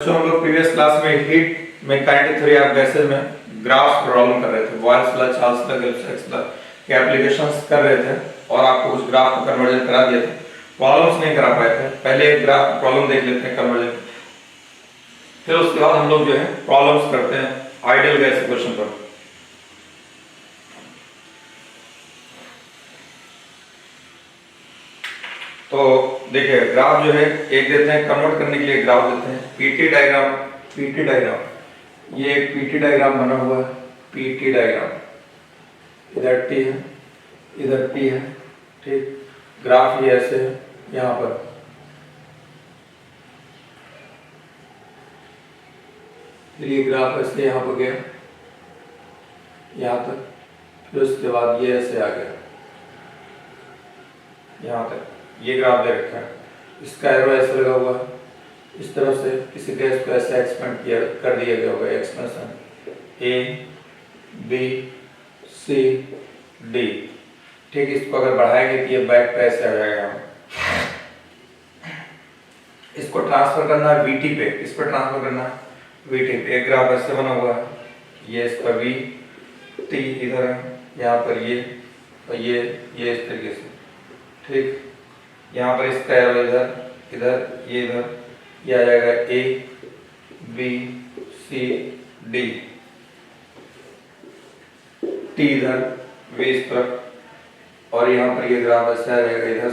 बच्चों हम लोग प्रीवियस क्लास में हीट में काइनेटिक थ्योरी ऑफ गैसेस में ग्राफ प्रॉब्लम कर रहे थे। Boyle's law, Charles law, Gibbs law के एप्लीकेशंस कर रहे थे और आपको उस ग्राफ को कन्वर्जन करा दिए थे। प्रॉब्लम्स नहीं करा पाए थे। पहले एक ग्राफ प्रॉब्लम देख लेते हैं कन्वर्जन, फिर उसके बाद हम लोग जो है प्रॉब्लम्स करते हैं आइडियल गैस इक्वेशन पर। तो देखिए ग्राफ जो है एक देते हैं, कन्वर्ट करने के लिए ग्राफ देते हैं पीटी डायग्राम। ये एक पीटी डायग्राम बना हुआ है, पीटी डायग्राम। इधर टी है, इधर पी है, ठीक। ग्राफ ये ऐसे है, यहाँ पर फिर ये ग्राफ ऐसे यहाँ पर गया यहाँ तक, फिर उसके बाद ये ऐसे आ गया यहाँ तक। ये ग्राफ दे रखा है, इसका एरो ऐसे लगा हुआ है, इस तरफ से किसी गैस को ऐसे एक्सपेंड किया कर दिया गया होगा। Expansion A B C D, ठीक। इसको अगर बढ़ाएंगे तो ये बैक पे ऐसे आ जाएगा। इसको ट्रांसफर करना है वीटी पे, इस पर ट्रांसफर करना है वीटी पे। एक ग्राफ ऐसे बना हुआ है, ये इसका वी टी इधर है, यहाँ पर ये और ये इस तरीके से, ठीक। यहाँ पर इसका एरो इधर इधर ये इधर, ये आ जाएगा A B C D, T इधर वी इस तरफ, और यहाँ पर ये ग्राफ ऐसे आ जाएगा इधर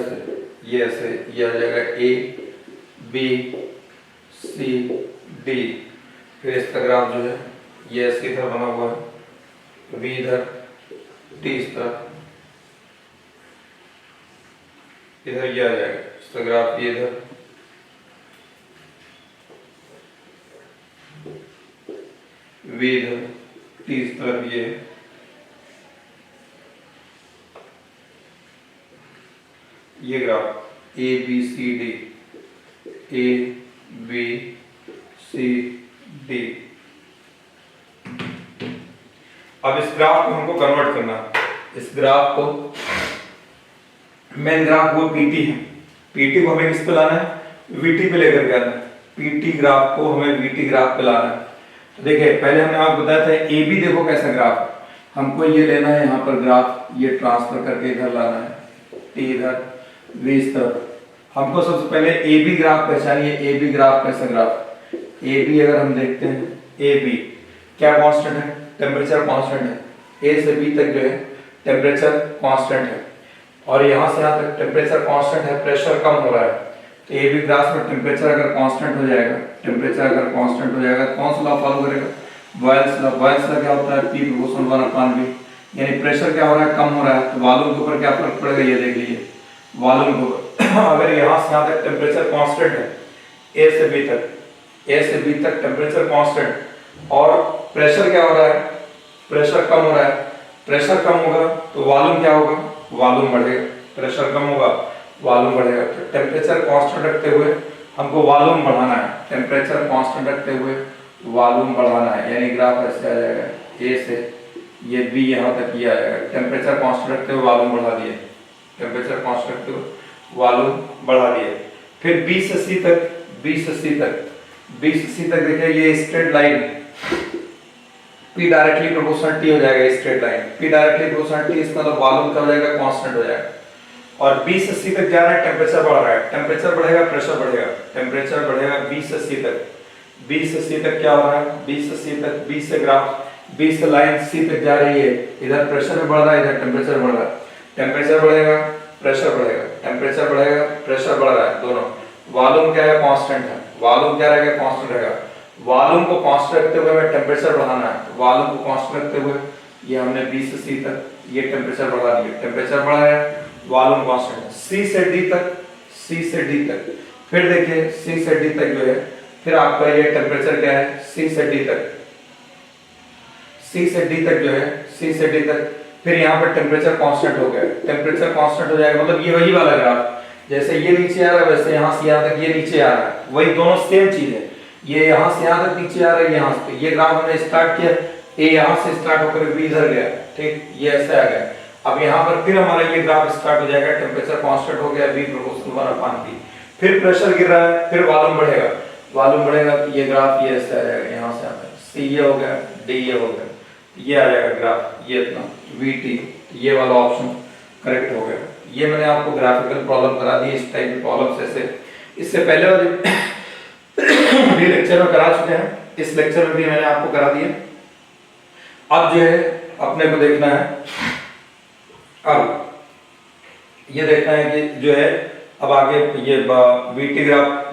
से ये ऐसे, ये आ जाएगा ए बी सी डी। फिर इसका ग्राफ जो है ये ऐसे इधर बना हुआ है, वी इधर टी इस तरफ, इधर ये आ जाएगा इसका ग्राफ, ये इधर वी इधर टी इस तरफ, ये graph A B C D, A B C D. अब इस ग्राफ को हमको कन्वर्ट करना है। इस ग्राफ को, मेन ग्राफ वो पीटी है, पीटी को हमें किस पे लाना है, वीटी पे लेकर के आना है। पीटी ग्राफ को हमें वीटी ग्राफ पे लाना है। तो देखिए पहले हमने आपको बताया था ए बी, देखो कैसा ग्राफ है, हमको ये लेना है यहाँ पर ग्राफ, ये ट्रांसफर करके इधर लाना है, टी इधर वी इस तरफ। हमको सबसे पहले ए बी ग्राफ पहचानिए। ए बी ग्राफ कैसा ग्राफ, ए बी अगर हम देखते हैं, ए बी क्या कांस्टेंट है, टेम्परेचर कांस्टेंट है। ए से बी तक जो है टेम्परेचर कांस्टेंट है, और यहाँ से यहाँ तक टेम्परेचर कांस्टेंट है, प्रेशर कम हो रहा है। तो ए बी ग्राफ में टेम्परेचर अगर कांस्टेंट हो जाएगा, कौन सा लॉ फॉलो करेगा, बॉयल्स लॉ। बॉयल्स लॉ क्या होता है, P प्रोपोर्शनल 1/V, यानी प्रेशर क्या हो रहा है, कम हो रहा है, तो वॉल्यूम के ऊपर क्या फर्क पड़ेगा, ये देख लीजिए वॉल्यूम के ऊपर। अगर यहाँ से यहाँ तक टेम्परेचर कांस्टेंट है, ए से बी तक टेम्परेचर कांस्टेंट, और प्रेशर क्या हो रहा है, प्रेशर कम हो रहा है। प्रेशर कम होगा तो वॉल्यूम क्या होगा, वॉल्यूम बढ़ेगा। प्रेशर कम होगा, वॉल्यूम बढ़ेगा। तो टेम्परेचर कांस्टेंट रखते हुए हमको वॉल्यूम बढ़ाना है, टेम्परेचर कांस्टेंट रखते हुए वॉल्यूम बढ़ाना है। यानी ग्राफ ऐसे आ जाएगा, ए से ये बी यहाँ तक ये आ जाएगा। टेम्परेचर कांस्टेंट रखते हुए वॉल्यूम बढ़ा दिए, टेम्परेचर कांस्टेंट रखते हुए वॉल्यूम बढ़ा दिए। फिर बी से सी तक देखिए ये straight line, P directly proportional T हो जाएगा, straight line P directly proportional T, इसका मतलब वॉल्यूम क्या हो जाएगा, कांस्टेंट हो जाएगा। और B से C तक जा रहा है, टेम्परेचर बढ़ रहा है, टेम्परेचर बढ़ेगा प्रेशर बढ़ेगा, टेम्परेचर बढ़ेगा B से C तक क्या हो रहा है, B से ग्राफ, B से लाइन C तक जा रही है, इधर प्रेशर भी बढ़ रहा है, इधर टेम्परेचर बढ़ रहा है। टेम्परेचर बढ़ेगा प्रेशर बढ़ेगा, टेम्परेचर बढ़ेगा प्रेशर बढ़ रहा है, दोनों। वॉल्यूम क्या है, कांस्टेंट है, वॉल्यूम क्या रहेगा, कांस्टेंट रहेगा। वॉल्यूम को कांस्टेंट रखते हुए हमें टेम्परेचर बढ़ाना है, तो वॉल्यूम को कांस्टेंट रखते हुए ये हमने B से C तक ये टेम्परेचर बढ़ा दिया, टेम्परेचर बढ़ा है, वॉल्यूम कांस्टेंट है। C से D तक, फिर देखिए C से D तक जो है, फिर आपका ये टेम्परेचर क्या है, C से D तक, फिर यहाँ पर टेम्परेचर कांस्टेंट हो गया। टेम्परेचर कांस्टेंट हो जाएगा मतलब ये वही वाला ग्राफ, जैसे ये नीचे आ रहा है वैसे यहाँ से यहाँ तक ये नीचे आ रहा है, वही दोनों सेम चीज है। ये यहाँ से यहाँ तक नीचे आ रहा है, यहाँ से ये ग्राफ हमने स्टार्ट किया, ए यहाँ से स्टार्ट होकर बी इधर गया, ठीक, ये ऐसे आ गया। अब यहाँ पर फिर हमारा ये ग्राफ स्टार्ट हो जाएगा, टेम्परेचर कांस्टेंट हो गया, B प्रोपोर्शनल 1/P। फिर प्रेशर गिर रहा है, फिर वॉल्यूम बढ़ेगा। वॉल्यूम बढ़ेगा तो ये ग्राफ ये ऐसे आ जाएगा, यहाँ से आता है सी ये हो गया, डी ये हो गया, ये आ जाएगा ग्राफ ये इतना वी टी, ये वाला ऑप्शन करेक्ट हो गया। ये मैंने आपको ग्राफिकल प्रॉब्लम करा दी, इस टाइप की प्रॉब्लम ऐसे इससे पहले वाले भी लेक्चर में करा चुके हैं, इस लेक्चर में भी मैंने आपको करा दिया। अब जो है अपने को देखना है, अब ये देखना है कि जो है अब आगे ये वीटी ग्राफ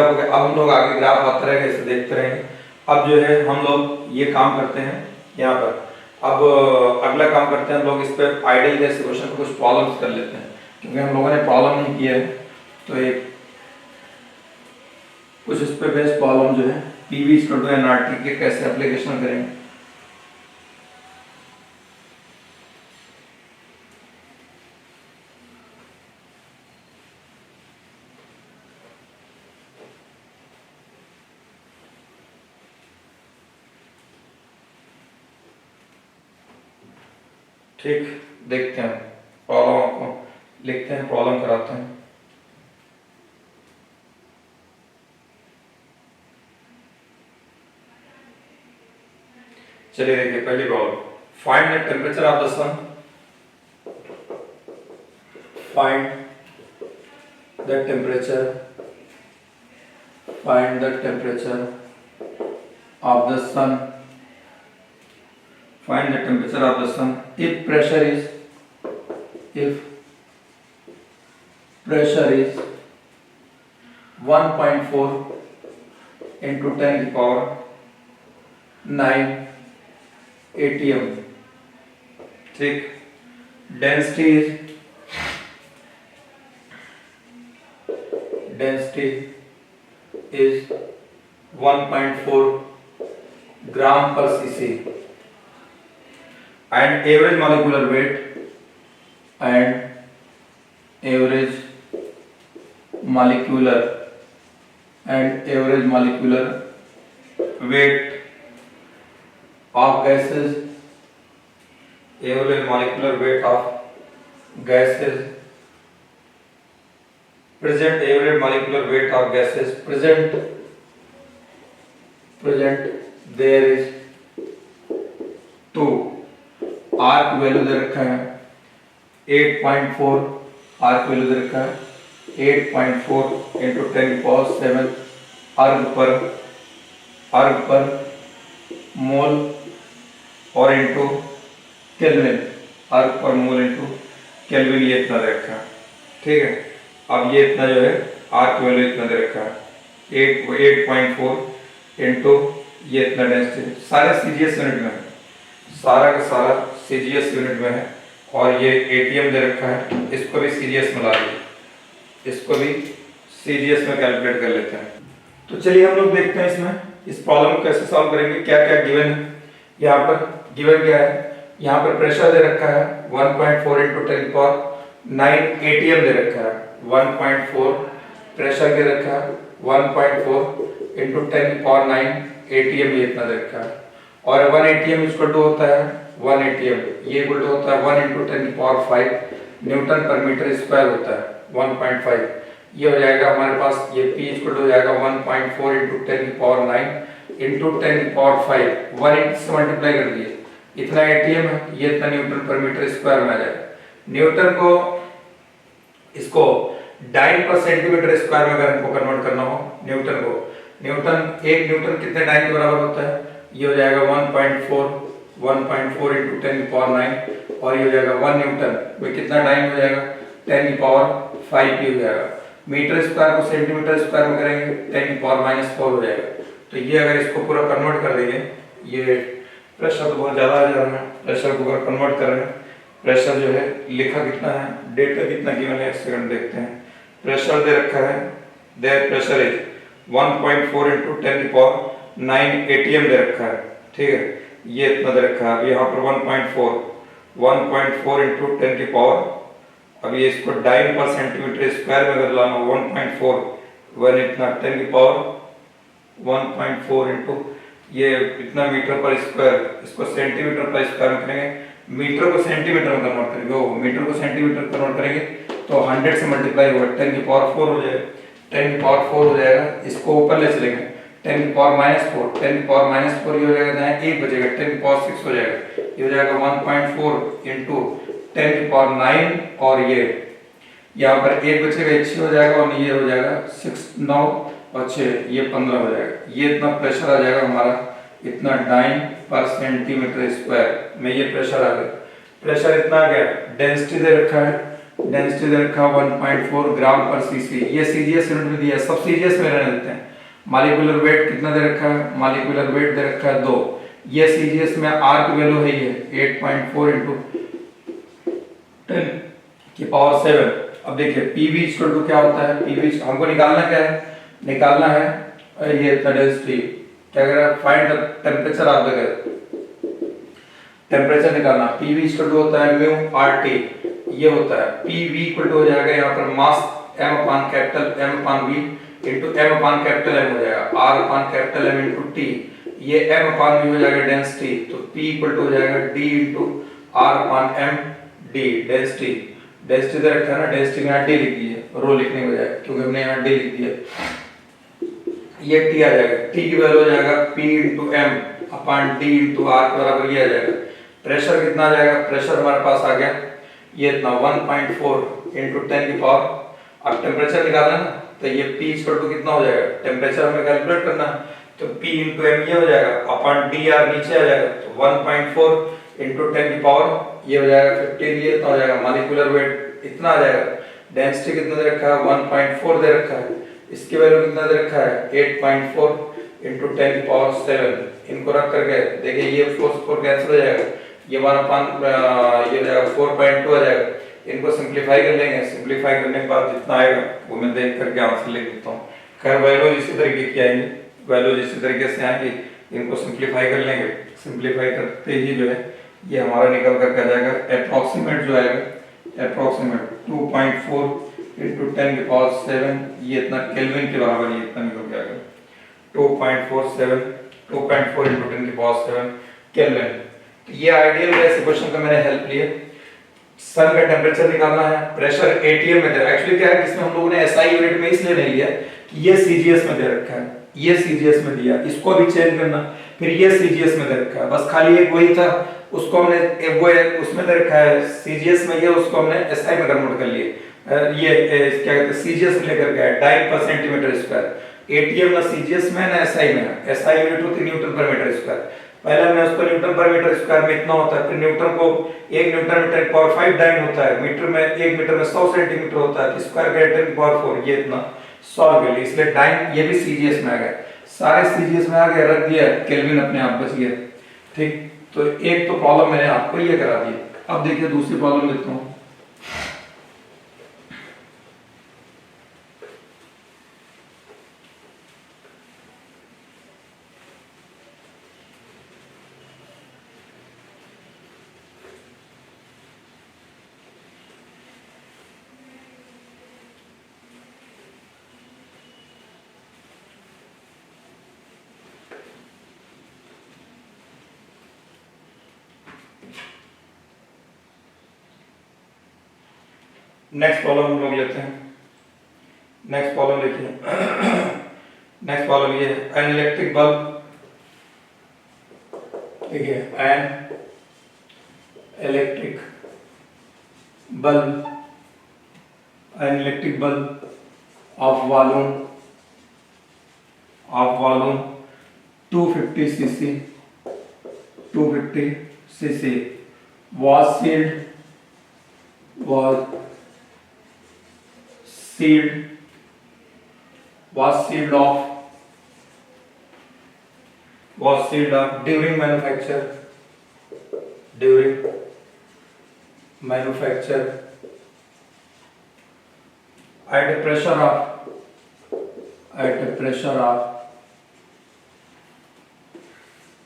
हो गया। अब हम लोग आगे ग्राफ आते रहेंगे, इसे देखते रहेंगे। अब जो है हम लोग ये काम करते हैं यहाँ पर, अब अगला काम करते हैं हम लोग इस पर आइडियल गैस इक्वेशन पर कुछ प्रॉब्लम्स कर लेते हैं, क्योंकि हम लोगों ने प्रॉब्लम नहीं किया है। तो एक कुछ इस पे बेस्ट प्रॉब्लम जो है पीवी एनआरटी के कैसे एप्लीकेशन करेंगे। ठीक, देखते हैं प्रॉब्लम को, लिखते हैं प्रॉब्लम कराते हैं। चलिए देखिए पहली problem, find the temperature of the sun, find the temperature of the sun, find the temperature of the sun if pressure is 1.4 into 10 to the power 9 atm। ठीक, density is 1.4 gram per cc and average molecular weight of gases, average molecular weight of gases present, average molecular weight of gases present there is 2, R की value दे रखा है 8.4, R की value दे रखा है 8.4 into 10 की power 7 अर्ग पर मोल और इंटू केल्विन, अर्ग पर मोल इंटू केल्विन, ये इतना दे रखा है। ठीक है, अब ये इतना जो है आर की वैल्यू इतना दे रखा है 8.4 इंटू ये इतना डेंसिटी, सारे सीजीएस यूनिट में है, सारा का सारा सीजीएस यूनिट में है। और ये एटीएम दे रखा है, इसको भी सीजीएस में ला दिए, इसको भी सीजीएस में कैलकुलेट कर लेते हैं। तो चलिए हम लोग देखते हैं इसमें इस प्रॉब्लम को कैसे सॉल्व करेंगे, क्या क्या गिवन है। यहाँ पर गिवन क्या है, यहाँ पर प्रेशर दे रखा है 1.4 इंटू 10 की पावर 9 एटीएम दे रखा है, 1.4 प्रेशर दे रखा है 1.4 इंटू 10 की पावर 9 एटीएम, ये इतना दे रखा है। और 1 एटीएम इक्वल टू होता है 1 एटीएम ये इक्वल टू होता है 1 इंटू 10 की पावर 5 न्यूटन पर मीटर स्क्वायर होता है 1.5। ये हो जाएगा हमारे पास, ये P इक्वल टू हो जाएगा 1.4 इंटू 10 की पावर 9 इंटू 10 की पावर 5, 1 से मल्टीप्लाई कर दिए, इतना एटीएम है, ये इतना न्यूटन पर मीटर स्क्वायर में आ जाएगा। न्यूटन को इसको डाइन पर सेंटीमीटर स्क्वायर में अगर हमको कन्वर्ट करना हो, न्यूटन को, एक न्यूटन कितने डाइन के बराबर होता है, ये हो जाएगा 1.4 इंटू 10 की पावर 9, और ये हो जाएगा 1 न्यूटन में कितना डाइन हो जाएगा 10 की पावर 5 हो जाएगा। मीटर स्क्वायर को सेंटीमीटर स्क्वायर में करेंगे 10 की पावर -4 हो जाएगा। तो ये अगर इसको पूरा कन्वर्ट कर देंगे, ये प्रेशर तो बहुत ज़्यादा आ जा रहा है, प्रेशर को अगर कन्वर्ट कर रहे हैं, प्रेशर जो है लिखा कितना है, डेटा कितना गिवन है, एक सेकंड देखते हैं। प्रेशर दे रखा है, देयर प्रेशर इज 1.4 इंटू 10 की पावर 9 एटीएम दे रखा है। ठीक है, ये इतना दे रखा है, यहाँ पर 1.4 इंटू 10 की पावर, अब ये इसको डाइन पर सेंटीमीटर स्क्वायर में अगर लाना 1.4 वन इतना 10 की पावर 1.4 इंटू ये इतना मीटर पर स्क्वायर, इसको सेंटीमीटर पर स्क्वायर में करेंगे, मीटर को सेंटीमीटर में कन्वर्ट करेंगे, मीटर को सेंटीमीटर कन्वर्ट करेंगे तो 100 से मल्टीप्लाई होगा 10 की पावर 4 हो जाएगा। 10 की पावर 4 हो जाएगा, इसको ऊपर ले चलेंगे 10 की पावर -4, 10 की पावर -4 ये हो जाएगा, यहाँ 1 बचेगा, 10 की पावर 6 हो जाएगा, ये हो जाएगा 1.4 इंटू 10 की पावर 9, और ये यहाँ पर 1 बचेगा, 1 6 हो जाएगा, और ये हो जाएगा 6 9 और 6 ये 15 हो जाएगा। ये इतना प्रेशर आ जाएगा हमारा, इतना डाइन पर सेंटीमीटर स्क्वायर में ये प्रेशर आ गया। प्रेशर इतना आ गया। डेंसिटी दे रखा है, डेंसिटी दे रखा 1.4 ग्राम पर सीसी। ये सीजीएस यूनिट में दिया है, सब सीजीएस में रहने देते हैं। मॉलिक्यूलर वेट कितना दे रखा है, मॉलिक्यूलर वेट दे रखा है 2। ये सीजीएस में आर की वैल्यू है ये 8.4 इंटू 10 की पावर 7। अब देखिए पीवी इक्वल टू क्या होता है, पीवी हमको निकालना क्या है, निकालना है ये डेंसिटी, क्या कह रहा है, find the temperature of the, temperature निकालना। पीवी इक्वल टू होता है म्यू आरटी, ये होता है पीवी इक्वल टू हो जाएगा यहाँ पर मास m अपान कैपिटल M अपान V इंटू M अपान कैपिटल M हो जाएगा, R अपान कैपिटल M इंटू T, ये M अपान V हो जाएगा डेंसिटी, तो P इक्वल टू हो जाएगा D इंटू R अपान M D डेंसिटी। डेंसिटी दे रखा है ना, डेंसिटी में यहाँ D लिख दिए, रो लिखने की बजाय, क्योंकि हमने यहाँ D लिख दिया। ये T आ जाएगा, T की वैल्यू हो जाएगा P इंटू M अपान D इंटू R के बराबर ये आ जाएगा। प्रेशर कितना आ जाएगा, प्रेशर हमारे पास आ गया ये इतना 1.4 इंटू 10 की पावर। अब टेम्परेचर निकालना ना, तो ये P इक्वल टू कितना हो जाएगा, टेम्परेचर हमें कैलकुलेट करना है, तो P इंटू M ये हो जाएगा अपॉन DR नीचे आ जाएगा, तो 1.4 इंटू 10 की पावर ये हो जाएगा 15, ये इतना हो जाएगा। मॉलिक्यूलर वेट इतना आ जाएगा। डेंसिटी कितना दे रखा है, 1.4 दे रखा है, इसकी वैल्यू कितना दे रखा है 8.4 इंटू 10 की पावर 7। इनको रख करके देखिए ये 4 कैंसिल हो जाएगा, ये 1 अपान ये हो जाएगा 4.2 आ जाएगा। इनको सिंपलीफाई कर लेंगे, सिंपलीफाई करने के बाद जितना आएगा वो मैं देख करके आंसर लिख देता हूँ। खैर वैल्यू इसी तरीके की आएंगी, वैल्यू इसी तरीके से आएंगी, इनको सिंपलीफाई कर लेंगे। सिंपलीफाई करते ही जो है ये हमारा निकल करके आ जाएगा अप्रॉक्सीमेट जो आएगा, अप्रॉक्सीमेट 2.4 इंटू 10 की पावर 7, ये इतना केल्विन के बराबर ये इतना निकल के आएगा 2.4 इंटू 10 की पावर 7 केल्विन। ये आइडियल गैस इक्वेशन का मैंने हेल्प लिया। सन का टेम्परेचर निकालना है, प्रेशर एटीएम में दे रखा है। एक्चुअली क्या है, इसमें हम लोगों ने एसआई यूनिट में इसलिए नहीं लिया कि ये सीजीएस में दे रखा है, ये सीजीएस में दिया, इसको भी चेंज करना, फिर ये सीजीएस में दे रखा है, बस खाली एक वही था, उसको हमने वो उसमें दे रखा है सीजीएस में, ये उसको हमने एसआई में कन्वर्ट कर लिया। ये क्या कहते हैं सीजीएस में लेकर गया डाइन पर सेंटीमीटर स्क्वायर। एटीएम ना सीजीएस में ना एसआई में, एसआई यूनिट होती न्यूटन पर मीटर स्क्वायर। पहले हमने उसको न्यूटन पर मीटर स्क्वायर में इतना होता है, फिर न्यूटन को 1 न्यूटन मीटर की पावर 5 डाइन होता है, मीटर में 1 मीटर में 100 सेंटीमीटर होता है, स्क्वायर का 10 की पावर 4 ये इतना सॉल्व कर लिया। इसलिए डाइन ये भी सीजीएस में आ गया, सारे सीजीएस में आ गए, रख दिया केल्विन अपने आप बच गया। ठीक, तो एक तो प्रॉब्लम मैंने आपको ये करा दी। अब देखिए दूसरी प्रॉब्लम लिखता हूँ। नेक्स्ट प्रॉब्लम हम लोग लेते हैं। नेक्स्ट प्रॉब्लम देखिए नेक्स्ट प्रॉब्लम ये है एन इलेक्ट्रिक बल्ब, देखिए an electric bulb, an electric bulb of volume 250 cc 250 cc was sealed off during manufacture at a pressure of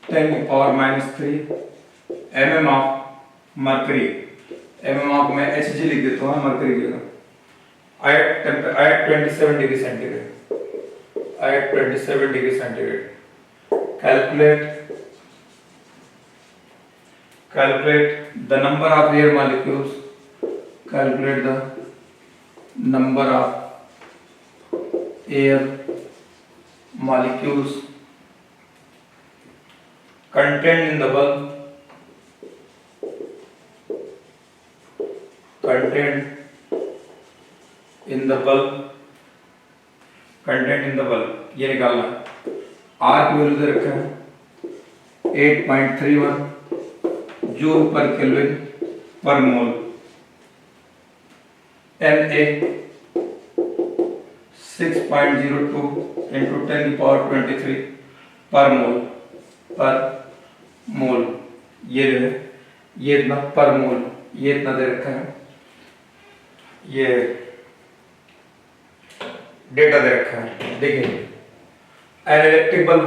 10 to power -3 mm of mercury। mm of मैं Hg लिख देता हूँ mercury की जगह। at 27 degree centigrade, at 27 degree centigrade calculate the number of air molecules, calculate the number of air molecules contained in the bulb ये निकालना है। R की वैल्यू दे रखा है 8.31 जूल पर केल्विन पर मोल, Na 6.02 into 10⁻23 पर मोल, ये जो है ये इतना पर मोल, ये इतना दे रखा है, ये डेटा दे रखा है। देखिए इलेक्ट्रिक बल्ब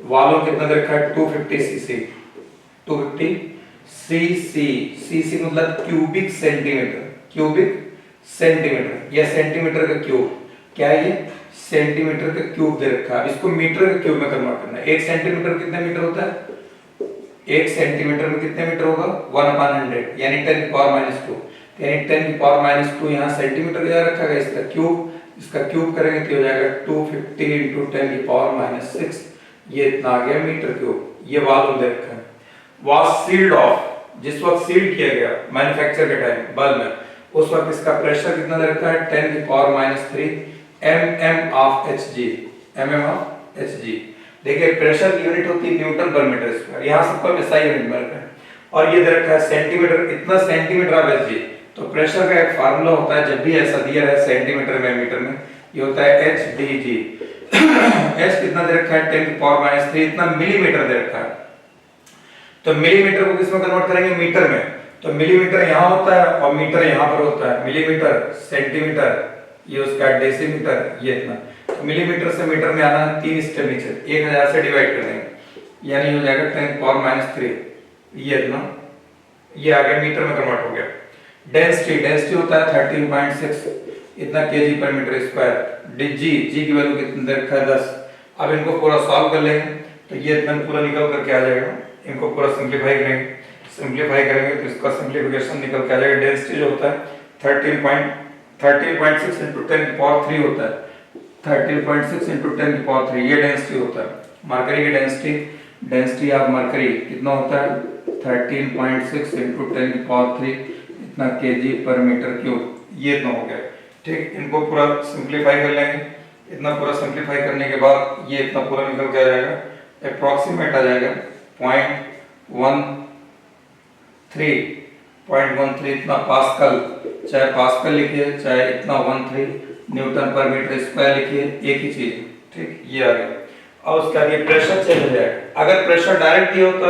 वालों कितना दे रखा है 250 सीसी, 250 सीसी मतलब क्यूबिक सेंटीमीटर या सेंटीमीटर का क्यूब, क्या है ये सेंटीमीटर का क्यूब दे रखा है। इसको मीटर के क्यूब में कन्वर्ट करना है। 1 सेंटीमीटर कितने मीटर होता है, 1 सेंटीमीटर में कितने मीटर होगा 1/100 यानी 10⁻², यानी 10⁻²। यहाँ सेंटीमीटर ले रखा है, इसका क्यूब करेंगे तो हो जाएगा 250 into 10⁻⁶, ये इतना आ गया मीटर क्यूब। ये वाल्व दे रखा है। वाज सील्ड ऑफ, जिस वक्त सील किया गया मैन्युफैक्चर के टाइम बल्ब में, उस वक्त इसका प्रेशर कितना दे रखा है 10⁻³ mm of Hg। देखिए प्रेशर की यूनिट होती है न्यूटन पर मीटर स्क्वायर, यहाँ सबको ऐसा यूनिट मिल रहा है, और ये दे रखा है सेंटीमीटर, इतना सेंटीमीटर ऑफ Hg। तो प्रेशर का एक फार्मूला होता है, जब भी ऐसा दिया है सेंटीमीटर में मीटर में, ये होता है Hdg। H कितना दे रखा है 10⁻³, इतना मिलीमीटर दे रखा है। तो मिलीमीटर को किसमें कन्वर्ट करेंगे मीटर में, तो मिलीमीटर यहाँ होता है और मीटर यहाँ पर होता है। मिलीमीटर, सेंटीमीटर, ये उसका डेसीमीटर, ये इतना। तो मिलीमीटर से मीटर में आना 3 स्टेप नीचे, 1000 से डिवाइड कर देंगे, यानी हो जाएगा 10⁻³, ये इतना, ये आ गया मीटर में कन्वर्ट हो गया। डेंसिटी होता है 13.6 इतना केजी पर मीटर स्क्वायर। जी की वैल्यू कितनी दे रखा है 10। अब इनको पूरा सॉल्व कर लेंगे तो ये इतना पूरा निकल करके आ जाएगा। इनको पूरा सिंपलीफाई करेंगे तो इसका सिंपलीफिकेशन निकल के आ जाएगा। डेंसिटी जो होता है 13.6 into 10⁻³ होता है, 13.6 into 10⁻³ ये डेंसिटी होता है। मरकरी की डेंसिटी ऑफ मरकरी कितना होता है 13.6 into 10⁻³ इतना केजी पर मीटर क्यूब, ये इतना हो गया। ठीक, इनको पूरा सिंपलीफाई कर लेंगे। इतना पूरा सिंपलीफाई करने के बाद ये इतना पूरा निकल के आ जाएगा, अप्रॉक्सीमेट आ जाएगा 0.13 इतना पास्कल, चाहे पास्कल लिखिए चाहे इतना 13 न्यूटन पर मीटर स्क्वायर लिखिए, एक ही चीज। ठीक, ये आ गया। और उसके आगे प्रेशर चेंज हो जाएगा। अगर प्रेशर डायरेक्ट दिया हो तो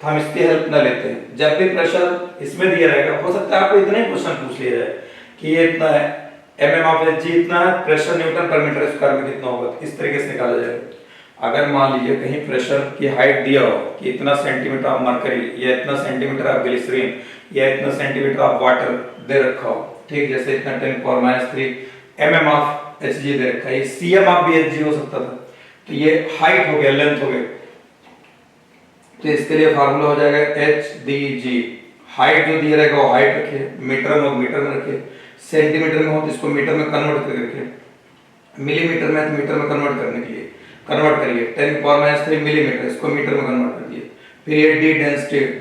हम इसकी हेल्प न लेते हैं। जब भी प्रेशर इसमें दिया रहेगा, हो सकता है आपको इतने ही क्वेश्चन पूछ लिया जाए कि ये इतना है mm ऑफ Hg इतना है, प्रेशर न्यूटन पर मीटर स्क्वायर में कितना होगा, इस तरीके से निकाला जाएगा। अगर मान लीजिए कहीं प्रेशर की हाइट दिया हो कि इतना सेंटीमीटर ऑफ मरकरी या इतना सेंटीमीटर ऑफ ग्लिसरीन या इतना सेंटीमीटर ऑफ वाटर दे रखा हो, ठीक, जैसे इतना 10⁻³ mm ऑफ Hg दे रखा है, cm ऑफ भी Hg हो सकता था। तो ये हाइट हो गया, लेंथ हो गया। तो इसके लिए फार्मूला हो जाएगा Hdg। हाइट जो दिया रहेगा वो हाइट रखिए, मीटर में हो मीटर में रखिए, सेंटीमीटर में हो तो इसको मीटर में कन्वर्ट करके रखिए, मिलीमीटर में तो मीटर में कन्वर्ट करने के लिए कन्वर्ट करिए 10⁻³ मिलीमीटर, इसको मीटर में कन्वर्ट करिए। फिर ये डी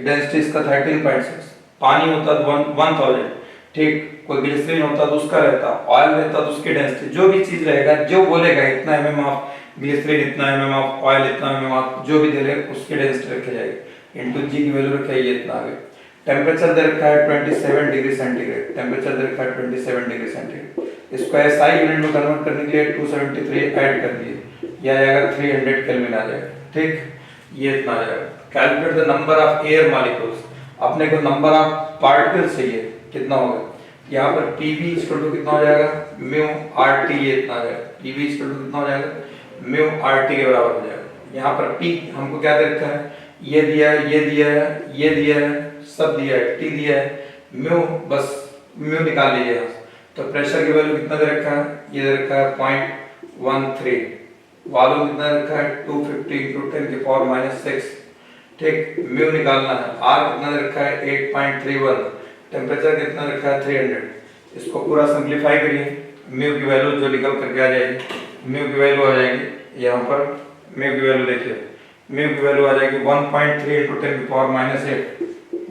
डेंसिटी इसका 13.6, पानी होता तो 1000, ठीक, कोई ग्लिसरीन होता तो उसका रहता, ऑयल रहता तो उसकी डेंसिटी, जो भी चीज रहेगा जो बोलेगा इतना mm ऑफ ग्लिसरीन, इतना mm ऑफ ऑयल, इतना mm ऑफ जो भी दे रहे उसकी डेंसिटी रखी जाएगी, इनटू जी की वैल्यू रखी है, ये इतना आ गया। टेंपरेचर दे रखा है 27 डिग्री सेंटीग्रेड, टेंपरेचर दे रखा है 27 डिग्री सेंटीग्रेड। इसको एसआई यूनिट में कन्वर्ट करने के लिए 273 ऐड कर दिए, ये आ जाएगा 300 केल्विन आ जाएगा। ठीक, ये इतना आ जाएगा। Calculate the number of air molecules, अपने को नंबर ऑफ पार्टिकल्स चाहिए, कितना होगा, यहाँ पर Pv इक्वल टू कितना हो जाएगा म्यू RT, ये इतना आ जाएगा। Pv इक्वल टू कितना हो जाएगा म्यू RT के बराबर हो जाएगा। यहाँ पर P हमको क्या दे रखा है, ये दिया है, ये दिया है, ये दिया है, सब दिया है, T दिया है, म्यू बस म्यू निकाल लीजिए यहाँ से। तो प्रेशर की वैल्यू कितना दे रखा है, ये दे रखा है 0.13, वॉल्यूम कितना दे रखा है 250 into 10⁻⁶, ठीक, म्यू निकालना है। R कितना दे रखा है 8.31, टेम्परेचर कितना दे रखा है 300। इसको पूरा सिंपलीफाई करिए, म्यू की वैल्यू जो निकल करके आ जाएगी, म्यू की वैल्यू आ जाएगी यहाँ पर, म्यू की वैल्यू देखिए, म्यू की वैल्यू आ जाएगी 1.3 इंटू 10 की पावर -8,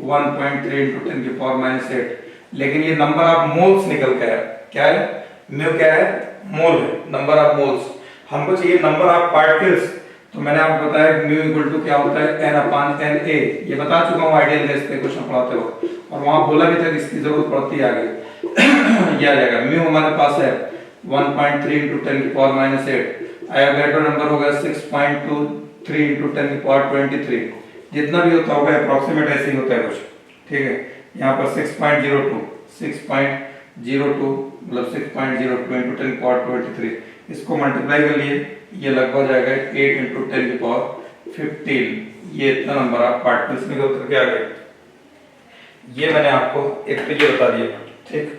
1.3 इंटू 10 की पावर -8। लेकिन ये नंबर ऑफ मोल्स निकल के आया, क्या है, म्यू क्या है, मोल है, नंबर ऑफ मोल्स। हमको चाहिए नंबर ऑफ पार्टिकल्स, तो मैंने आपको बताया म्यू इक्वल टू क्या होता है, n/Na। ये बता चुका हूँ आइडियल गैस पे क्वेश्चन पढ़ाते वक्त, और वहां बोला भी था कि इसकी जरूरत पड़ती है आगे। ये आ जाएगा, म्यू हमारे पास है 1.3 इंटू 10 की पावर -8, आयोगेड्रो नंबर होगा 6.23 इंटू 10 की पावर 23। जितना भी होता होगा अप्रोक्सीमेट ऐसे ही होता है कुछ, ठीक है। यहाँ पर 6.02 मतलब 6.02 इंटू 10 की पावर 23, इसको मल्टीप्लाई कर लिए, ये लगभग जाएगा 8 इंटू 10 की पावर 15। ये इतना नंबर ऑफ पार्टिकल्स निकल करके आ गए। ये मैंने आपको एक तो ये बता दिया, ठीक।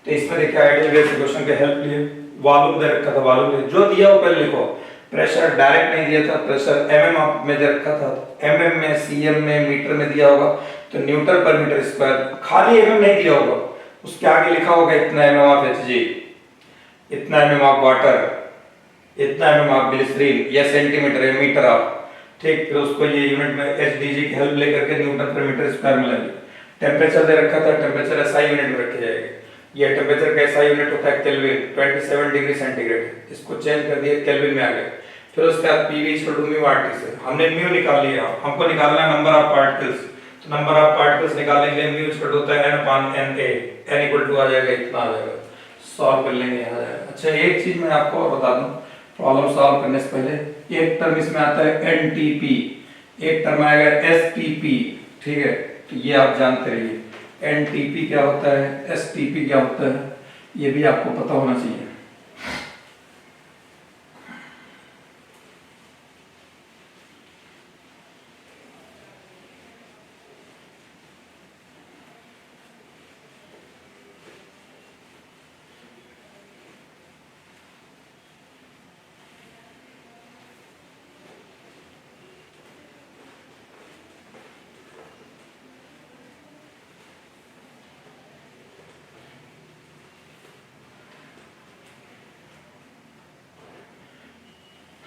तो इसमें देखिए आइडियल गैस क्वेश्चन के हेल्प लिए वॉल्यूम दे रखा था, वॉल्यूम जो दिया वो पहले लिखो। प्रेशर डायरेक्ट नहीं दिया था, प्रेशर एमएम में दे रखा था, एमएम में, सीएम में, मीटर में दिया होगा, तो न्यूटन पर मीटर स्क्वायर, खाली एमएम नहीं दिया होगा, उसके आगे लिखा होगा इतना एमएम ऑफ एचजी, इतना एमएम ऑफ वाटर, इतना एमएम ऑफ ग्लिसरीन, या सेंटीमीटर या मीटर ऑफ, ठीक। फिर उसको ये यूनिट में एचडीजी की हेल्प लेकर के न्यूटन पर मीटर स्क्वायर में लगे। टेम्परेचर दे रखा था, टेम्परेचर एसआई यूनिट में रखे जाएंगे। ये टेम्परेचर का एसआई यूनिट होता है केल्विन, 27 डिग्री सेंटीग्रेड, इसको चेंज कर दिया, केल्विन में आ गया। फिर उसके बाद PV equal to mu RT से हमने म्यू निकाल लिया, हमको निकालना है नंबर ऑफ पार्टिकल्स, तो नंबर ऑफ पार्टिकल्स निकालने के लिए म्यू इक्वल होता है n/Na, n इक्वल टू आ जाएगा इतना आ जाएगा, सॉल्व कर लेंगे आ जाएगा। अच्छा एक चीज मैं आपको और बता दूं, प्रॉब्लम सॉल्व करने से पहले एक टर्म इसमें आता है एनटीपी, एक टर्म आएगा एसटीपी, ठीक है। तो ये आप जानते रहिए, एनटीपी क्या होता है, एसटीपी क्या होता है, ये भी आपको पता होना चाहिए।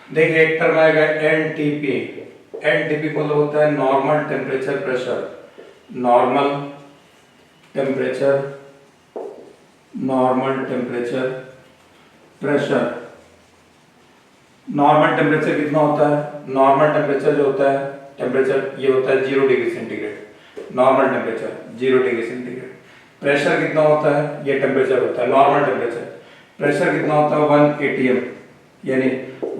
देखिए एक टर्म आएगा एनटीपी, एनटीपी को होता है normal temperature pressure, normal temperature, normal temperature pressure. Normal temperature कितना होता है, नॉर्मल टेम्परेचर जो होता है, टेम्परेचर ये होता है 0 degree centigrade, normal temperature 0 degree centigrade. Pressure कितना होता है, ये टेम्परेचर होता है नॉर्मल टेम्परेचर, प्रेशर कितना होता है 1 atm, यानी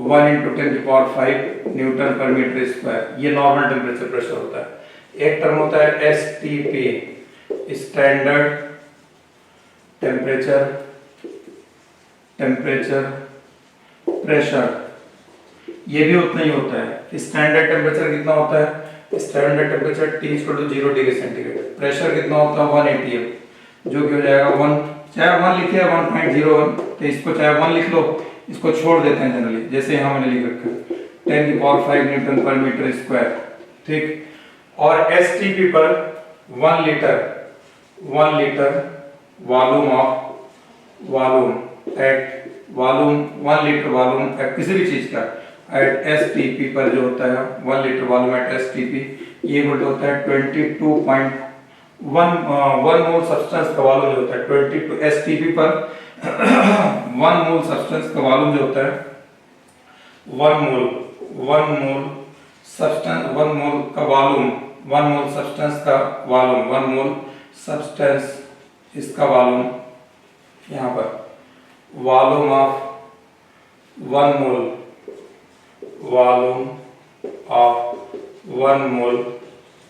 1 इंटू 10 की पावर 5 न्यूटन पर मीटर स्क्वायर, ये नॉर्मल टेम्परेचर प्रेशर होता है। एक टर्म होता है एसटीपी, स्टैंडर्ड टेम्परेचर प्रेशर, ये भी उतना ही होता है। स्टैंडर्ड टेम्परेचर कितना होता है, standard temperature T = 0 degree centigrade. Pressure कितना होता है 1 atm, जो कि हो जाएगा 1, चाहे 1 लिखे 1.01, तो इसको चाहे 1 लिख लो, इसको छोड़ देते हैं जनरली, जैसे यहाँ मैंने लिख रखा है 10 की पावर 5 न्यूटन पर मीटर स्क्वायर, ठीक। और एसटीपी पर 1 litre volume at volume 1 litre volume at किसी भी चीज का एट एसटीपी पर जो होता है 1 लीटर वॉल्यूम एट एसटीपी, ये होता है 22.1 मोल सब्सटेंस का वॉल्यूम जो होता है 22 एसटीपी पर 1 मोल सब्सटेंस का वॉल्यूम जो होता है 1 मोल सब्सटेंस, 1 मोल का वॉल्यूम, 1 मोल सब्सटेंस का वॉल्यूम, 1 मोल सब्सटेंस इसका वॉल्यूम, यहाँ पर volume of 1 mole, volume of 1 mole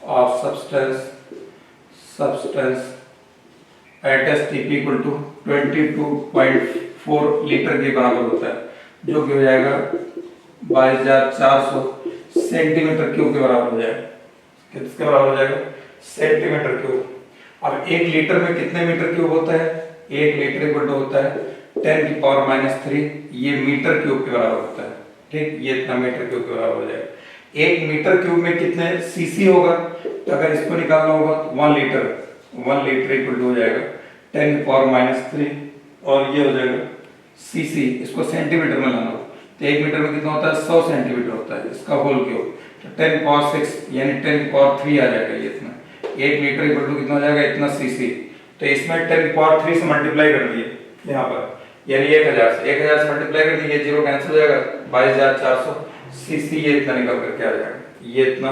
of substance at STP equal to 22.4 litre के बराबर होता है, जो कि हो जाएगा 22,400 सेंटीमीटर क्यूब के बराबर हो जाएगा। किसके बराबर हो जाएगा, सेंटीमीटर क्यूब। अब 1 लीटर में कितने मीटर क्यूब होता है, 1 लीटर इक्वल टू होता है 10 की पावर -3, ये मीटर क्यूब के बराबर होता है, ठीक। ये इतना मीटर क्यूब के बराबर हो जाएगा। 1 मीटर क्यूब में कितने सीसी होगा, तो अगर इसको निकालना होगा 1 लीटर इक्वल टू हो जाएगा 10 की पावर -3, और ये हो जाएगा सीसी, इसको सेंटीमीटर में लाना हो तो 1 मीटर में कितना होता है 100 सेंटीमीटर होता है, इसका होल क्यूब, तो 10 पावर 6 यानी 10 पावर 3 आ जाएगा ये इतना। 1 मीटर इक्वल टू कितना हो जाएगा इतना सीसी, तो इसमें 10 पावर 3 से मल्टीप्लाई कर दिए यहाँ पर, यानी 1000 से मल्टीप्लाई कर दिए, ये जीरो कैंसिल हो जाएगा, 22400 सीसी ये इतना निकल करके आ जाएगा, ये इतना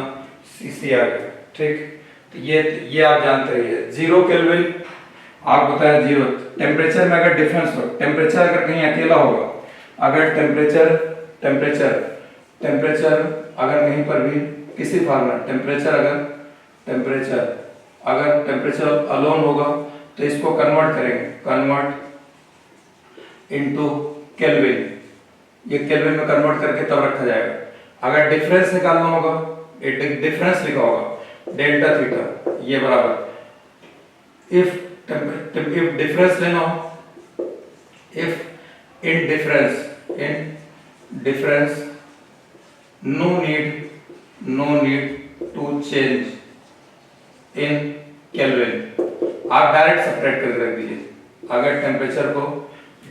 सीसी आ गया। ठीक, तो ये आप जानते रहिए। 0 केल्विन आप बताया 0, टेम्परेचर में अगर डिफरेंस हो, टेम्परेचर अगर कहीं अकेला होगा, अगर टेम्परेचर अगर कहीं पर भी किसी फॉर्मूला टेम्परेचर अलोन होगा तो इसको कन्वर्ट करेंगे, कन्वर्ट इनटू केल्विन, ये केल्विन में कन्वर्ट करके तब रखा जाएगा। अगर डिफरेंस निकालना होगा, डिफरेंस लिखा होगा डेल्टा थीटा, ये बराबर इफ डिफरेंस लेना हो, if in difference no need to change in Kelvin, आप डायरेक्ट सेपरेट करके रख दीजिए। अगर टेम्परेचर को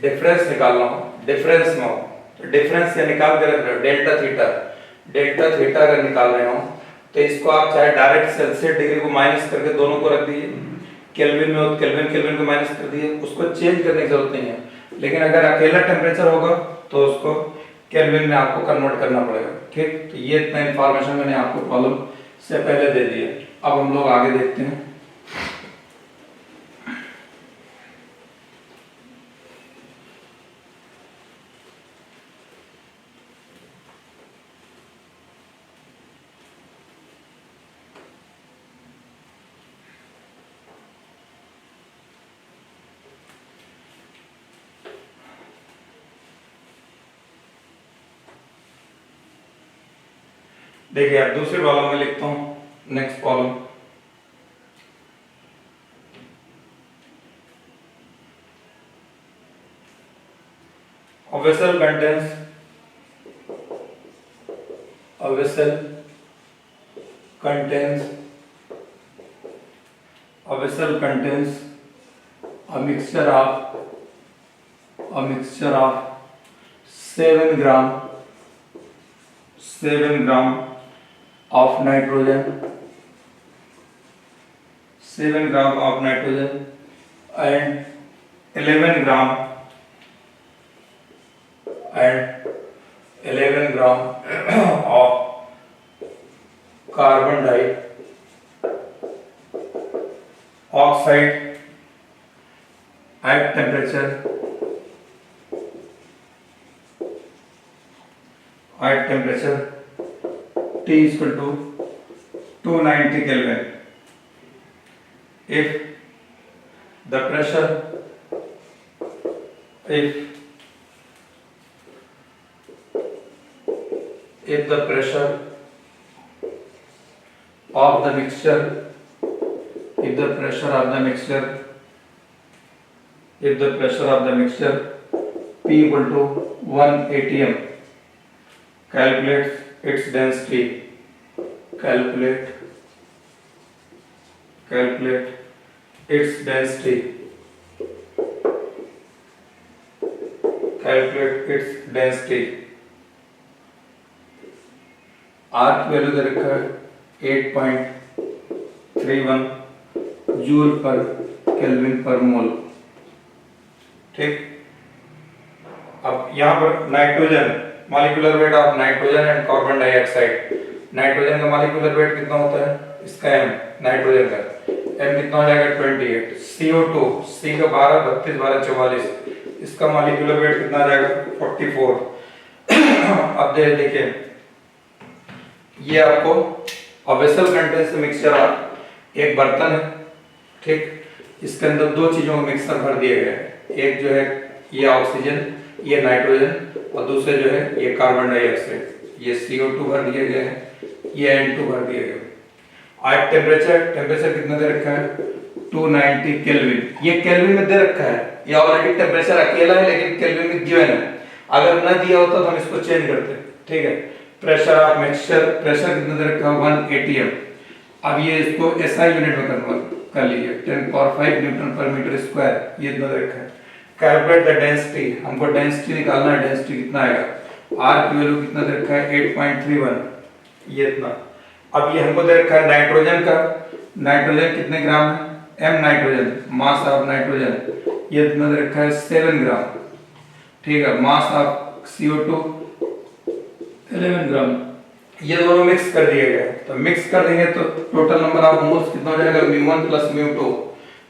डिफरेंस निकालना हो, डिफरेंस में हो तो डिफरेंस से निकाल के रख रहे हो डेल्टा थीटा अगर निकाल रहे हो तो इसको आप चाहे डायरेक्ट सेल्सियस डिग्री को माइनस करके दोनों को रख दीजिए, केल्विन में हो केल्विन को माइनस कर दिए, उसको चेंज करने की जरूरत नहीं है। लेकिन अगर अकेला टेम्परेचर होगा तो उसको केल्विन में आपको कन्वर्ट करना पड़ेगा। ठीक, तो ये इतना इंफॉर्मेशन मैंने आपको प्रॉब्लम से पहले दे दी है। अब हम लोग आगे देखते हैं। देखिए अब दूसरे प्रॉब्लम में लिखता हूं, next problem, a vessel contains a mixture of 7 gram of nitrogen, 7 gram of nitrogen and 11 gram of carbon dioxide at temperature T is equal to 290 Kelvin. If the pressure of the mixture P equal to 1 atm, calculate its density. Calculate its density. R की value दे रखा है 8.31 joule पर kelvin पर मोल। ठीक, अब यहाँ पर nitrogen, molecular weight of nitrogen and carbon dioxide, nitrogen का मॉलिक्यूलर वेट कितना होता है, इसका m, नाइट्रोजन का m कितना हो जाएगा 28, CO2 C का 12 32 12 44, इसका मॉलिक्यूलर वेट कितना आ जाएगा 44। अब देखिए ये आपको वेसल कंटेन्स मिक्सचर ऑफ, एक बर्तन है, ठीक, इसके अंदर दो चीजों का मिक्सचर भर दिए गए हैं, एक जो है ये ऑक्सीजन, ये नाइट्रोजन, और दूसरे जो है ये कार्बन डाइऑक्साइड, ये CO2 भर दिए गए हैं, ये N2 भर दिए गए। आज टेम्परेचर कितना दे रखा है 290 केल्विन, ये केल्विन में दे रखा है, ये ऑलरेडी टेम्परेचर अकेला है लेकिन केल्विन में गिवन है, अगर ना दिया होता तो हम इसको चेंज करते। ठीक है, प्रेशर ऑफ मिक्सचर, प्रेशर कितना दे रखा है 1 atm। अब ये इसको SI यूनिट में कन्वर्ट कर लीजिए, 10 पावर 5 न्यूटन पर मीटर स्क्वायर, ये इतना दे रखा है, कैलकुलेट द डेंसिटी, हमको डेंसिटी निकालना है। डेंसिटी कितना आएगा, आर की वैल्यू कितना दे रखा है 8.31, ये इतना। अब ये हमको दे रखा है नाइट्रोजन का, नाइट्रोजन कितने ग्राम है, M nitrogen, mass of nitrogen ये इतना दे रखा है 7 ग्राम, ठीक है। Mass of CO2 11 gram. ये दोनों मिक्स कर दिए गए, तो मिक्स कर देंगे तो टोटल नंबर ऑफ मोल्स कितना हो जाएगा, μ1 प्लस μ2।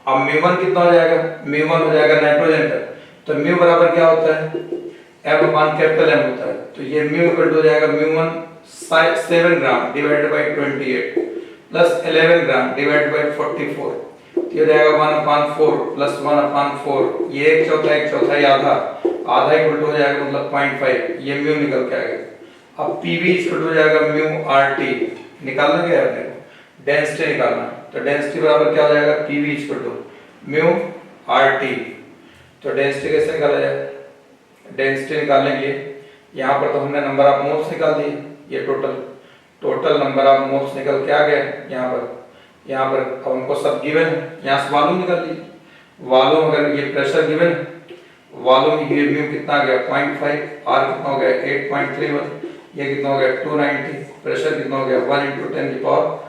अब μ1 कितना हो जाएगा, μ1 हो जाएगा नाइट्रोजन का, तो μ बराबर क्या होता है, M अपॉन कैपिटल M होता है। तो ये μ इक्वल टू हो जाएगा μ1 7 gram divided by 28 plus 11 gram divided by 44, तो ये हो जाएगा 1/4 प्लस 1/4, ये एक चौथाई आधा इक्वल टू हो जाएगा मतलब 0.5, ये μ निकल के आएगा। अब PV इक्वल टू हो जाएगा μ RT, निकालना क्या है अपने को, डेंसिटी निकालना, तो डेंसिटी बराबर क्या हो जाएगा, PV इक्वल टू μ RT। तो डेंसिटी कैसे निकाला जाए, डेंसिटी निकालने के लिए यहाँ पर तो हमने नंबर ऑफ मोल्स निकाल दिए, ये टोटल नंबर ऑफ मोल्स निकल के आ गए यहाँ पर। अब हमको सब गिवन है, यहाँ से वॉल्यूम निकाल लिए, वॉल्यूम अगर ये प्रेशर गिवन है, वॉल्यूम ये म्यू कितना आ गया 0.5, आर कितना हो गया 8.31, ये कितना हो गया 290, प्रेशर कितना हो गया 1 × 10⁵।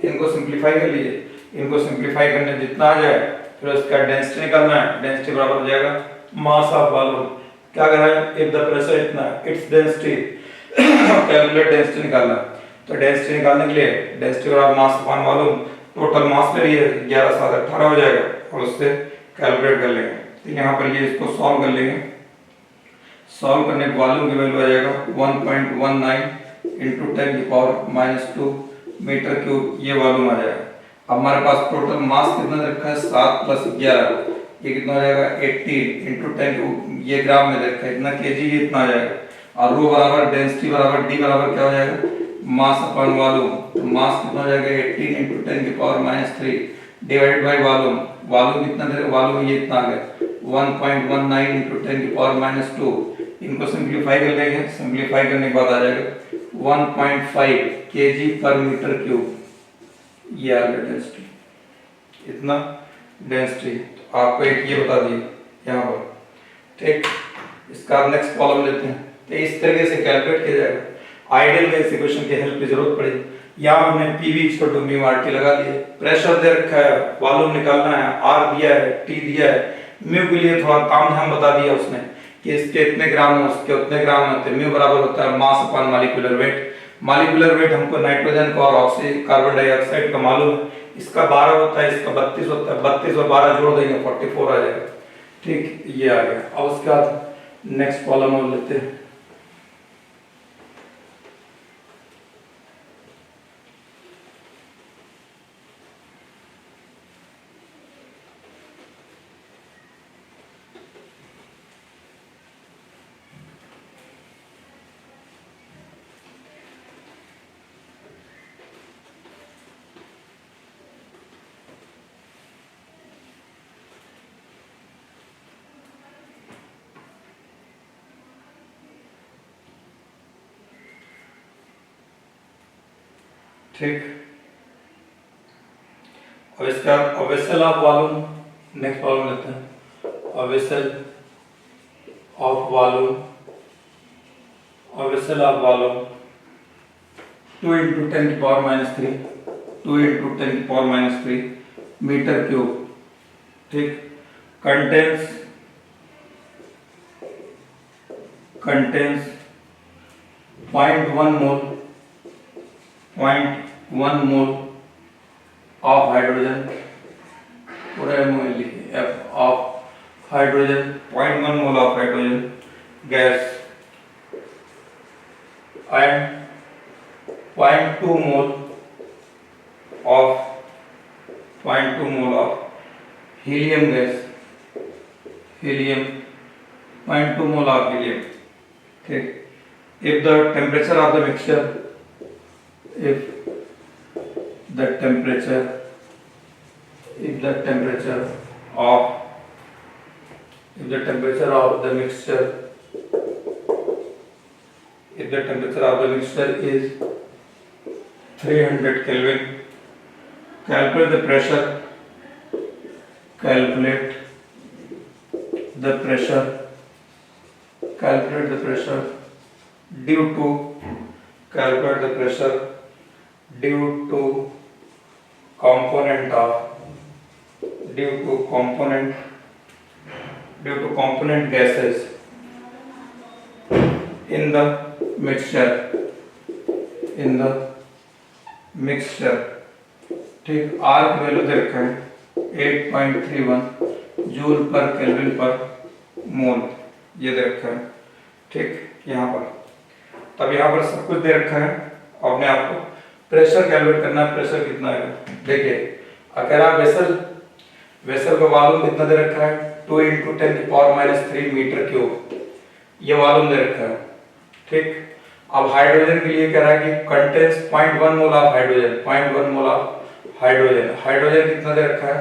इनको सिंपलीफाई कर लीजिए, इनको सिंपलीफाई करने जितना आ जाए फिर उसका डेंसिटी निकालना है। डेंसिटी बराबर हो जाएगा मास ऑफ वॉल्यूम, क्या करना है, इफ द प्रेशर इतना इट्स डेंसिटी, कैलकुलेट डेंसिटी निकालना। तो डेंसिटी निकालने के लिए डेंसिटी बराबर mass upon volume, total mass ले लिए 11 × 7 = 18 हो जाएगा, और उससे कैलकुलेट कर लेंगे। तो यहाँ पर ये इसको सॉल्व कर लेंगे, सॉल्व करने के वॉल्यूम की वैल्यू आ जाएगा 1.19 × 10⁻², मीटर क्यूब, ये वॉल्यूम आ जाएगा। अब हमारे पास टोटल मास कितना रखा है 7 + 11, ये कितना हो जाएगा 80 × 10, ये ग्राम में रखा है इतना kg, ये इतना आ जाएगा। और रो बराबर डेंसिटी बराबर d बराबर क्या हो जाएगा, मास अपॉन वॉल्यूम, तो मास कितना हो जाएगा 18 × 10⁻³ डिवाइडेड बाय वॉल्यूम, वॉल्यूम कितना दे, वॉल्यूम ये इतना आ गया 1.19 × 10⁻²। इनको सिंपलीफाई कर लेंगे, सिंपलीफाई करने के बाद आ जाएगा 1.5 kg/m³, ये आ गया डेंसिटी, इतना डेंसिटी। तो आपको एक ये बता दिए यहाँ पर, ठीक। इसका नेक्स्ट प्रॉब्लम लेते हैं, तो इस तरीके से कैलकुलेट किया जाएगा। आइडियल में इस इक्वेशन की हेल्प की जरूरत पड़ेगी। यहाँ हमने PV इक्वल टू μ RT लगा दिए, प्रेशर दे रखा है, वॉल्यूम निकालना है, R दिया है, T दिया है, μ के लिए थोड़ा काम धाम बता दिया उसने कि इसके इतने ग्राम है, उसके उतने ग्राम है, तो μ बराबर होता है mass upon molecular weight. Molecular weight हमको नाइट्रोजन का और कार्बन डाइऑक्साइड का मालूम है, इसका 12 होता है, इसका 32 होता है, 32 और 12 जोड़ देंगे 44 आ जाएगा, ठीक, ये आ गया। अब उसके बाद नेक्स्ट प्रॉब्लम और लेते हैं। ठीक, अब इसका vessel of volume, next problem लेते हैं। Vessel of volume 2 × 10⁻³ 2 × 10⁻³ metre cube, ठीक। कंटेन्स 0.1 मोल ऑफ हाइड्रोजन, पूरा MOL लिखिए, F of hydrogen, 0.1 mole of hydrogen gas and 0.2 mole of helium gas, helium 0.2 mole of helium, ठीक। If the temperature of the mixture, if the temperature of the mixture is 300 Kelvin, calculate the the pressure, calculate the pressure due to, calculate the pressure due to component of, due to component gases in the mixture, in the mixture। ठीक, are की value दे रखा है 8.31 joule पर kelvin पर मोल, ये दे रखा है। ठीक, यहाँ पर तब यहाँ पर सब कुछ दे रखा है। अपने आप को प्रेशर कैलकुलेट करना है, प्रेशर कितना है। देखिए अकेला वेसल का वॉल्यूम कितना दे रखा है 2 × 10⁻³ मीटर क्यूब, ये वॉल्यूम दे रखा है। ठीक, अब हाइड्रोजन के लिए कह रहा है कि contains 0.1 mole of hydrogen, 0.1 mole of hydrogen. Hydrogen कितना दे रखा है,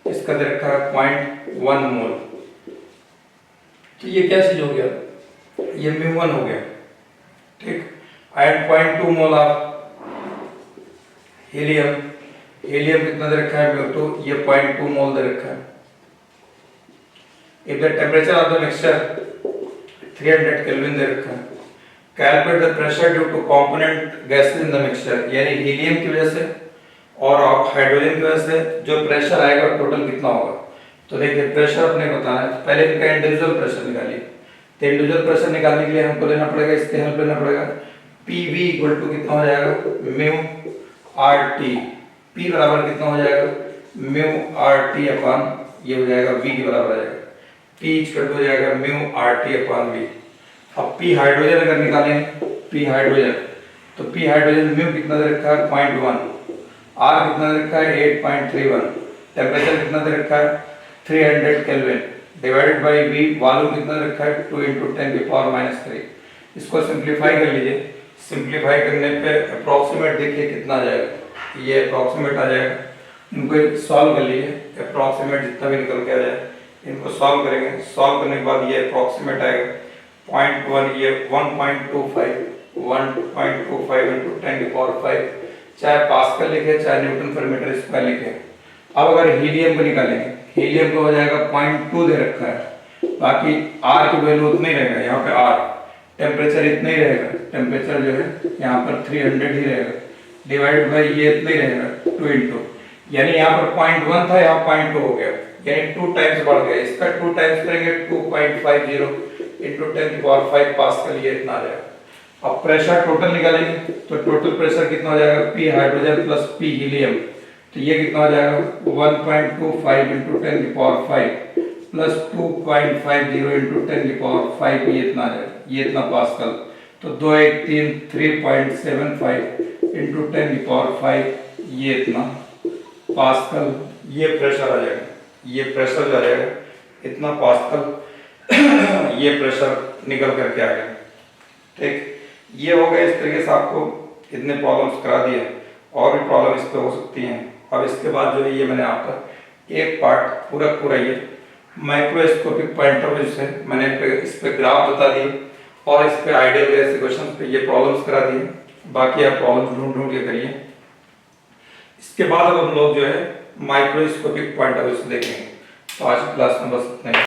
इसका दे रखा है 0.1 मोल। तो ये क्या चीज हो गया, ये μ1 हो गया। ठीक, and 0.2 mole of helium, helium कितना दे रखा है μ2, ये 0.2 मोल दे रखा है। If the temperature of the mixture 300 kelvin दे रखा है। Calculate the pressure due to component gases in the mixture, यानी हीलियम की वजह से और हाइड्रोजन की वजह से जो प्रेशर आएगा टोटल कितना होगा। तो देखिए प्रेशर अपने बताना है, पहले इनका इंडिविजुअल प्रेशर निकालिए। तो इंडिविजुअल प्रेशर निकालने के लिए हमको लेना पड़ेगा, इसके हेल्प लेना पड़ेगा। PV = कितना हो जाएगा μRT, P बराबर कितना हो जाएगा μRT अपॉन, ये हो जाएगा V के बराबर आ जाएगा, P हो जाएगा μRT अपॉन V। अब P हाइड्रोजन अगर निकालेंगे, P हाइड्रोजन, तो P हाइड्रोजन म्यू कितना दे रखा है 0.1, R कितना दे रखा है 8.31, टेम्परेचर कितना दे रखा है 300 kelvin, divided by V, volume कितना दे रखा है 2 × 10⁻³ इसको सिंपलीफाई कर लीजिए। सिंपलीफाई करने पे अप्रॉक्सीमेट देखिए कितना आ जाएगा, ये अप्रॉक्सीमेट आ जाएगा। इनको सॉल्व कर लीजिए, अप्रॉक्सीमेट जितना भी निकल के आ जाए इनको सॉल्व करेंगे। सॉल्व करने के बाद ये अप्रॉक्सीमेट आएगा 0.1, ये 1.25 × 10⁵, चाहे पास्कल लिखे चाहे न्यूटन पर मीटर स्क्वायर लिखे। अब अगर हीलियम को निकालेंगे, हीलियम को हो जाएगा 0.2 दे रखा है, बाकी R की वैल्यू उतना ही रहेगा। यहाँ पे R टेम्परेचर इतना ही रहेगा, टेम्परेचर जो है यहाँ पर 300 ही रहेगा, डिवाइड बाई ये इतना ही रहेगा 2 यानी यहाँ पर 0.1 था, यहाँ 0.2 हो गया, यानी 2 टाइम्स बढ़ गया। इसका 2 टाइम्स करेंगे 2.50 × 10⁵ पास्कल, ये इतना आ जाएगा। अब प्रेशर टोटल निकालेंगे, तो टोटल प्रेशर कितना हो जाएगा P hydrogen plus P helium, तो ये कितना हो जाएगा 1.25 × 10⁵ प्लस 2.50 × 10⁵, ये इतना आ जाएगा, ये इतना पास्कल। तो 2 1 3 3.75 × 10⁵, ये इतना पास्कल, ये प्रेशर आ जाएगा, ये प्रेशर जो आ जाएगा इतना पास्कल ये प्रेशर निकल करके आ गया। ठीक, ये हो गया। इस तरीके से आपको इतने प्रॉब्लम्स करा दिए, और भी प्रॉब्लम इस पे हो सकती हैं। अब इसके बाद जो है ये मैंने आपका एक पार्ट पूरा ये माइक्रोस्कोपिक पॉइंट ऑफ व्यू से मैंने इस पे ग्राफ बता दिए, और इस पे आइडियल वे क्वेश्चन पे ये प्रॉब्लम्स करा दिए। बाकी आप प्रॉब्लम्स ढूंढ के करिए। इसके बाद अब हम लोग जो है माइक्रोस्कोपिक पॉइंट ऑफ व्यू से देखेंगे। तो आज की क्लास में बस इतना ही।